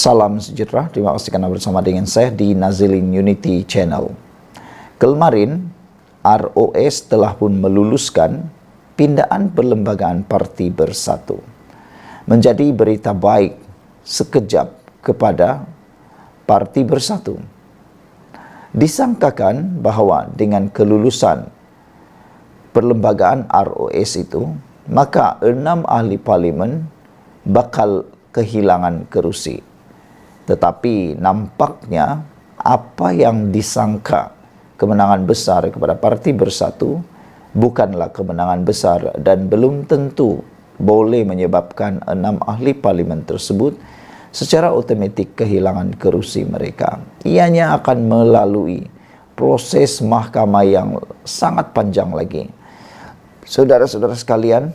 Salam sejahtera, terima kasih karena bersama dengan saya di Nazilin Unity Channel. Kemarin, ROS telah pun meluluskan pindaan perlembagaan Parti Bersatu. Menjadi berita baik sekejap kepada Parti Bersatu. Disangkakan bahawa dengan kelulusan perlembagaan ROS itu, maka 6 ahli parlimen bakal kehilangan kerusi. Tetapi nampaknya apa yang disangka kemenangan besar kepada Parti Bersatu bukanlah kemenangan besar dan belum tentu boleh menyebabkan 6 ahli parlimen tersebut secara otomatik kehilangan kerusi mereka. Ianya akan melalui proses mahkamah yang sangat panjang lagi. Saudara-saudara sekalian,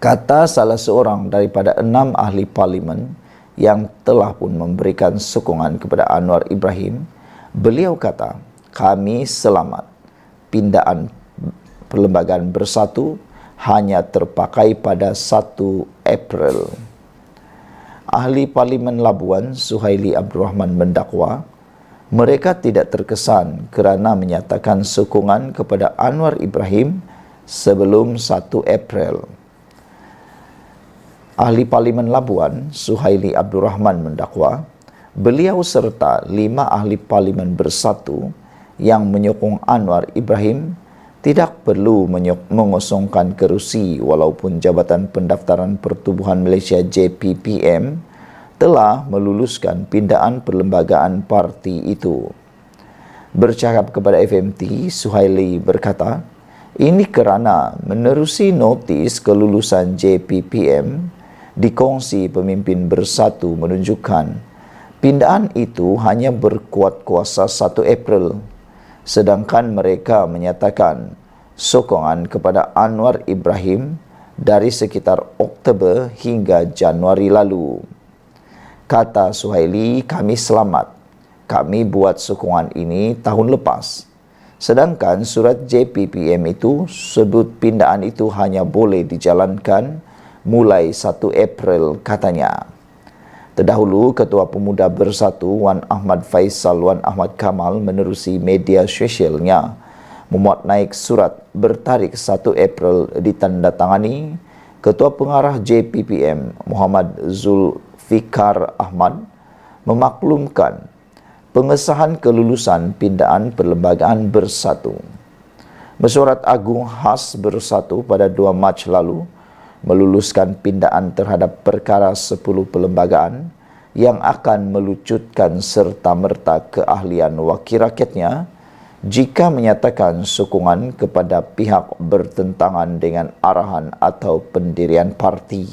kata salah seorang daripada 6 ahli parlimen yang telah pun memberikan sokongan kepada Anwar Ibrahim, beliau kata, kami selamat. Pindaan perlembagaan Bersatu hanya terpakai pada 1 April. Ahli Parlimen Labuan, Suhaili Abdul Rahman mendakwa, mereka tidak terkesan kerana menyatakan sokongan kepada Anwar Ibrahim sebelum 1 April. Ahli Parlimen Labuan, Suhaili Abdul Rahman mendakwa, beliau serta 5 ahli parlimen Bersatu yang menyokong Anwar Ibrahim tidak perlu mengosongkan kerusi walaupun Jabatan Pendaftaran Pertubuhan Malaysia JPPM telah meluluskan pindaan perlembagaan parti itu. Bercakap kepada FMT, Suhaili berkata, ini kerana menerusi notis kelulusan JPPM dikongsi pemimpin Bersatu menunjukkan pindaan itu hanya berkuat kuasa 1 April, sedangkan mereka menyatakan sokongan kepada Anwar Ibrahim dari sekitar Oktober hingga Januari lalu. Kata Suhaili, kami selamat. Kami buat sokongan ini tahun lepas. Sedangkan surat JPPM itu sebut pindaan itu hanya boleh dijalankan mulai 1 April katanya. Terdahulu, Ketua Pemuda Bersatu Wan Ahmad Faisal Wan Ahmad Kamal menerusi media sosialnya memuat naik surat bertarikh 1 April ditandatangani Ketua Pengarah JPPM Muhammad Zulfikar Ahmad memaklumkan pengesahan kelulusan pindaan perlembagaan Bersatu. Mesyuarat Agung Khas Bersatu pada 2 Mac lalu meluluskan pindaan terhadap perkara 10 perlembagaan yang akan melucutkan serta-merta keahlian wakil rakyatnya jika menyatakan sokongan kepada pihak bertentangan dengan arahan atau pendirian parti.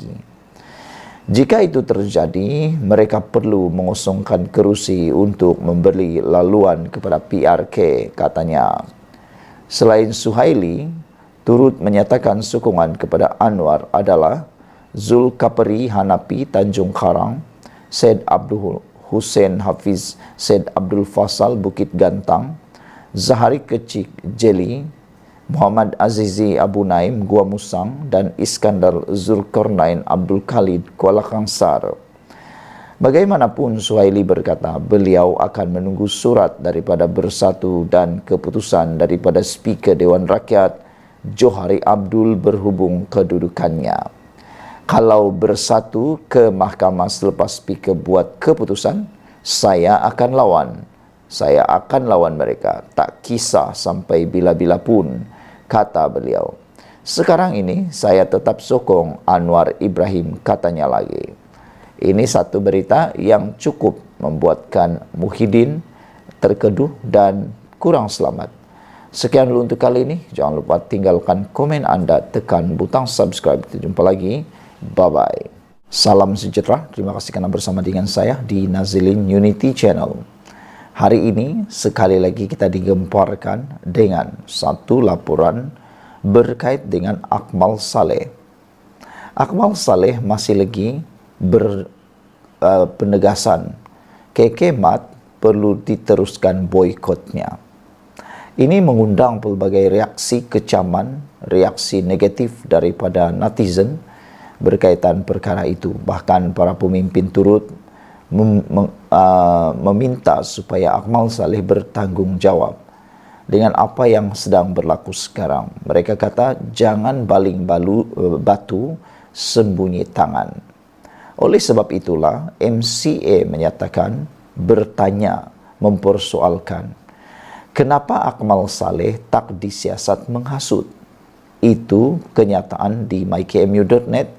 Jika itu terjadi, mereka perlu mengosongkan kerusi untuk memberi laluan kepada PRK, katanya. Selain Suhaili, turut menyatakan sokongan kepada Anwar adalah Zulkaperi Hanapi Tanjung Karang, Syed Abdul Hussein Hafiz Syed Abdul Fasal Bukit Gantang, Zahari Kecik Jeli, Muhammad Azizi Abu Naim Gua Musang dan Iskandar Zulkarnain Abdul Khalid Kuala Kangsar. Bagaimanapun, Suhaili berkata beliau akan menunggu surat daripada Bersatu dan keputusan daripada Speaker Dewan Rakyat Johari Abdul berhubung kedudukannya. Kalau Bersatu ke mahkamah selepas Speaker buat keputusan, saya akan lawan. Saya akan lawan mereka, tak kisah sampai bila-bila pun, kata beliau. Sekarang ini saya tetap sokong Anwar Ibrahim, katanya lagi. Ini satu berita yang cukup membuatkan Muhyiddin terkeduh dan kurang selamat. Sekian dulu untuk kali ini. Jangan lupa tinggalkan komen anda, tekan butang subscribe. Kita jumpa lagi. Bye-bye. Salam sejahtera. Terima kasih kerana bersama dengan saya di Nazilin Unity Channel. Hari ini sekali lagi kita digemparkan dengan satu laporan berkait dengan Akmal Saleh. Akmal Saleh masih lagi berpenegasan KK Mat perlu diteruskan boikotnya. Ini mengundang pelbagai reaksi kecaman, reaksi negatif daripada netizen berkaitan perkara itu. Bahkan para pemimpin turut meminta supaya Akmal Saleh bertanggungjawab dengan apa yang sedang berlaku sekarang. Mereka kata, jangan baling batu sembunyi tangan. Oleh sebab itulah, MCA menyatakan, bertanya, mempersoalkan, kenapa Akmal Saleh tak disiasat menghasut? Itu kenyataan di mykmu.net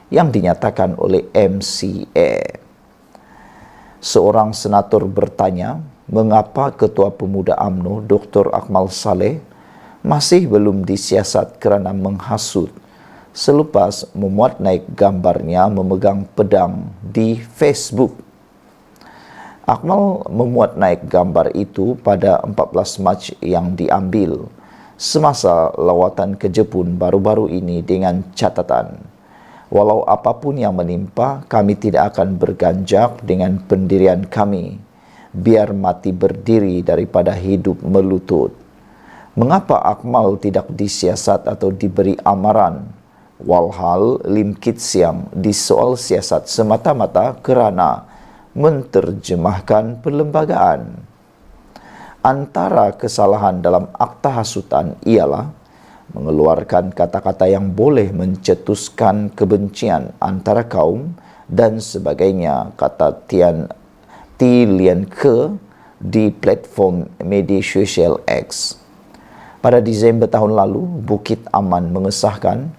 yang dinyatakan oleh MCA. Seorang senator bertanya, mengapa Ketua Pemuda UMNO Dr. Akmal Saleh masih belum disiasat kerana menghasut selepas memuat naik gambarnya memegang pedang di Facebook. Akmal memuat naik gambar itu pada 14 Mac yang diambil semasa lawatan ke Jepun baru-baru ini dengan catatan, walau apapun yang menimpa, kami tidak akan berganjak dengan pendirian kami. Biar mati berdiri daripada hidup melutut. Mengapa Akmal tidak disiasat atau diberi amaran? Walhal Lim Kit Siang disoal siasat semata-mata kerana menterjemahkan perlembagaan. Antara kesalahan dalam akta hasutan ialah mengeluarkan kata-kata yang boleh mencetuskan kebencian antara kaum dan sebagainya, kata T. Lien Ke di platform media sosial X. Pada Disember tahun lalu, Bukit Aman mengesahkan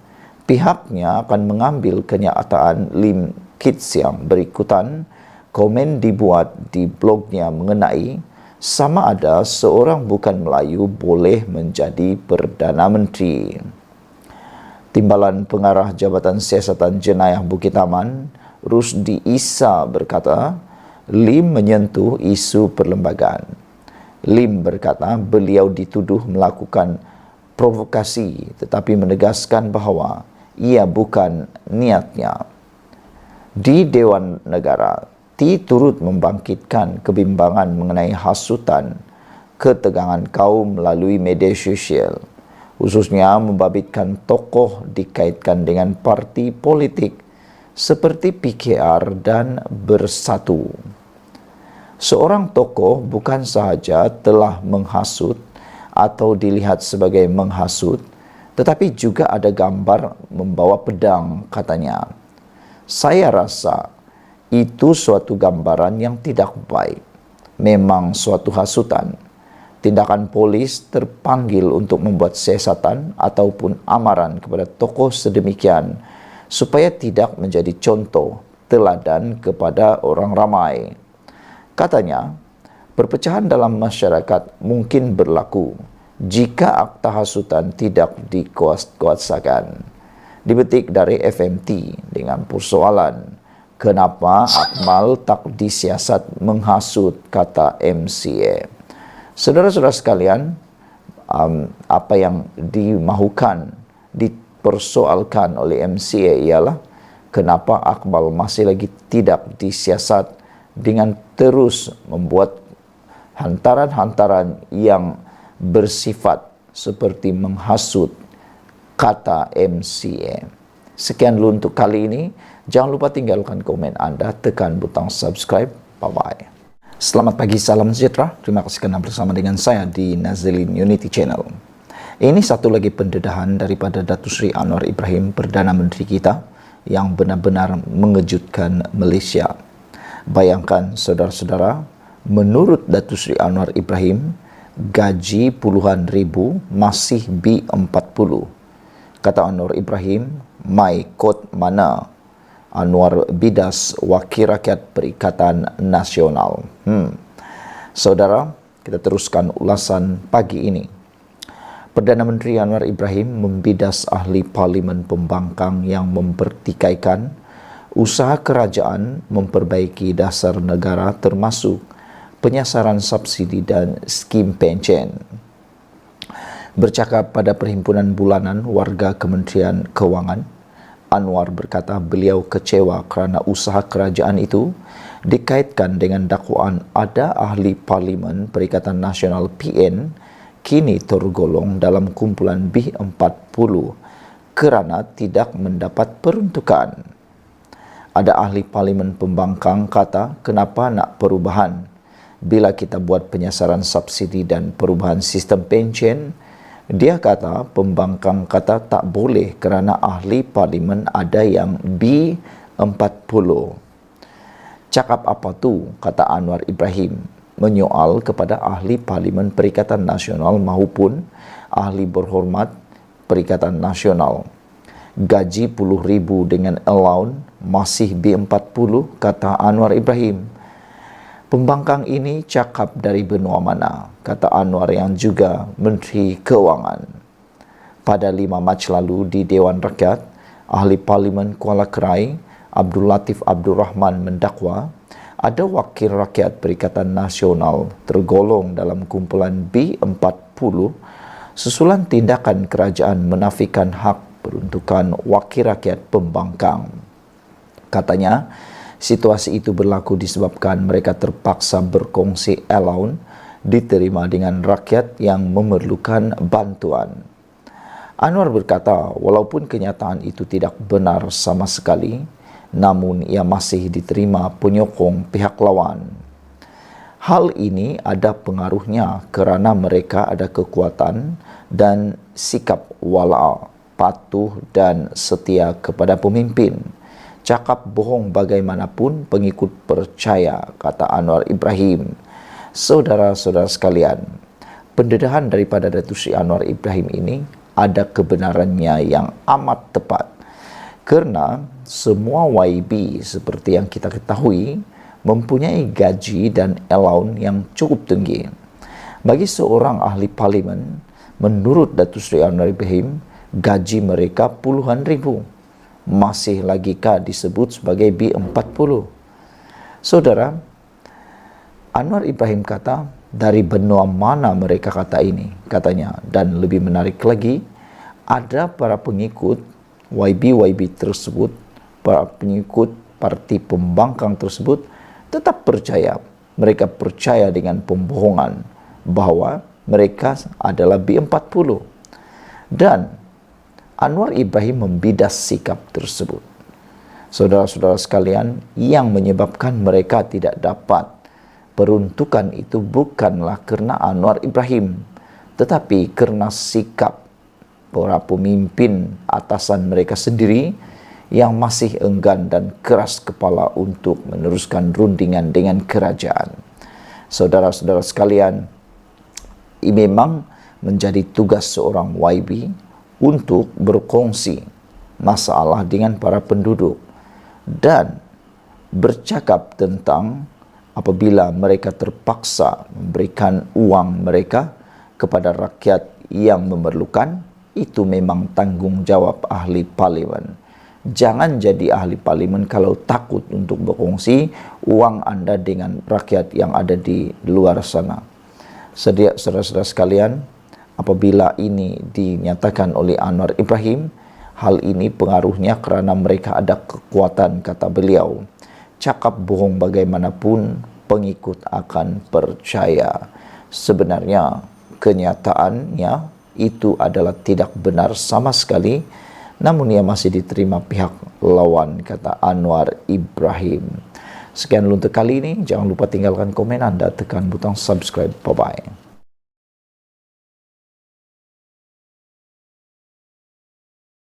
pihaknya akan mengambil kenyataan Lim Kit Siang berikutan. Komen dibuat di blognya mengenai sama ada seorang bukan Melayu boleh menjadi Perdana Menteri. Timbalan Pengarah Jabatan Siasatan Jenayah Bukit Aman, Rusdi Isa berkata, Lim menyentuh isu perlembagaan. Lim berkata beliau dituduh melakukan provokasi tetapi menegaskan bahawa ia bukan niatnya. Di Dewan Negara, T turut membangkitkan kebimbangan mengenai hasutan ketegangan kaum melalui media sosial, khususnya membabitkan tokoh dikaitkan dengan parti politik seperti PKR dan Bersatu. Seorang tokoh bukan sahaja telah menghasut atau dilihat sebagai menghasut, tetapi juga ada gambar membawa pedang, katanya. Saya rasa itu suatu gambaran yang tidak baik. Memang suatu hasutan. Tindakan polis terpanggil untuk membuat siasatan ataupun amaran kepada tokoh sedemikian supaya tidak menjadi contoh teladan kepada orang ramai. Katanya, perpecahan dalam masyarakat mungkin berlaku jika akta hasutan tidak dikuatsakan. Dibetik dari FMT dengan persoalan, kenapa Akmal tak disiasat menghasut, kata MCA. Saudara-saudara sekalian, apa yang dimahukan, dipersoalkan oleh MCA ialah kenapa Akmal masih lagi tidak disiasat dengan terus membuat hantaran-hantaran yang bersifat seperti menghasut, kata MCA. Sekian dulu untuk kali ini. Jangan lupa tinggalkan komen Anda, tekan butang subscribe. Bye-bye. Selamat pagi, salam sejahtera. Terima kasih kerana bersama dengan saya di Nazilin Unity Channel. Ini satu lagi pendedahan daripada Datuk Seri Anwar Ibrahim, Perdana Menteri kita, yang benar-benar mengejutkan Malaysia. Bayangkan saudara-saudara, menurut Datuk Seri Anwar Ibrahim, gaji puluhan ribu masih B40. Kata Anwar Ibrahim, my quote mana? Anwar Bidas, Wakil Rakyat Perikatan Nasional. Saudara, kita teruskan ulasan pagi ini. Perdana Menteri Anwar Ibrahim membidas ahli Parlimen Pembangkang yang mempertikaikan usaha kerajaan memperbaiki dasar negara termasuk penyasaran subsidi dan skim pencen. Bercakap pada perhimpunan bulanan warga Kementerian Kewangan, Anwar berkata beliau kecewa kerana usaha kerajaan itu dikaitkan dengan dakwaan ada ahli Parlimen Perikatan Nasional PN kini tergolong dalam kumpulan B40 kerana tidak mendapat peruntukan. Ada ahli parlimen pembangkang kata, kenapa nak perubahan? Bila kita buat penyasaran subsidi dan perubahan sistem pension, dia kata, pembangkang kata tak boleh kerana ahli parlimen ada yang B40. Cakap apa tu, kata Anwar Ibrahim, menyoal kepada ahli parlimen Perikatan Nasional maupun ahli berhormat Perikatan Nasional. Gaji RM10,000 dengan allowance masih B40, kata Anwar Ibrahim. Pembangkang ini cakap dari benua mana, kata Anwar yang juga Menteri Keuangan. Pada 5 Mac lalu di Dewan Rakyat, ahli parlimen Kuala Krai, Abdul Latif Abdul Rahman mendakwa ada wakil rakyat Perikatan Nasional tergolong dalam kumpulan B40 susulan tindakan kerajaan menafikan hak peruntukan wakil rakyat pembangkang. Katanya, situasi itu berlaku disebabkan mereka terpaksa berkongsi allowance diterima dengan rakyat yang memerlukan bantuan. Anwar berkata, walaupun kenyataan itu tidak benar sama sekali, namun ia masih diterima penyokong pihak lawan. Hal ini ada pengaruhnya kerana mereka ada kekuatan dan sikap wala', patuh dan setia kepada pemimpin. Cakap bohong bagaimanapun pengikut percaya, kata Anwar Ibrahim. Saudara-saudara sekalian, pendedahan daripada Datuk Seri Anwar Ibrahim ini ada kebenarannya yang amat tepat. Kerana semua YB seperti yang kita ketahui mempunyai gaji dan allowance yang cukup tinggi. Bagi seorang ahli parlimen, menurut Datuk Seri Anwar Ibrahim, gaji mereka puluhan ribu. Masih lagikah disebut sebagai B40? Saudara, Anwar Ibrahim kata, dari benua mana mereka kata ini? Katanya, dan lebih menarik lagi, ada para pengikut YB tersebut, para pengikut parti pembangkang tersebut tetap percaya. Mereka percaya dengan pembohongan bahawa mereka adalah B40. Dan Anwar Ibrahim membidas sikap tersebut. Saudara-saudara sekalian, yang menyebabkan mereka tidak dapat peruntukan itu bukanlah kerana Anwar Ibrahim, tetapi kerana sikap para pemimpin atasan mereka sendiri yang masih enggan dan keras kepala untuk meneruskan rundingan dengan kerajaan. Saudara-saudara sekalian, ini memang menjadi tugas seorang YB untuk berkongsi masalah dengan para penduduk dan bercakap tentang apabila mereka terpaksa memberikan uang mereka kepada rakyat yang memerlukan, itu memang tanggungjawab ahli parlimen. Jangan jadi ahli parlimen kalau takut untuk berkongsi uang anda dengan rakyat yang ada di luar sana. Saudara-saudara sekalian, apabila ini dinyatakan oleh Anwar Ibrahim, hal ini pengaruhnya kerana mereka ada kekuatan, kata beliau. Cakap bohong bagaimanapun, pengikut akan percaya. Sebenarnya, kenyataannya itu adalah tidak benar sama sekali, namun ia masih diterima pihak lawan, kata Anwar Ibrahim. Sekian untuk kali ini, jangan lupa tinggalkan komen anda, tekan butang subscribe. Bye-bye.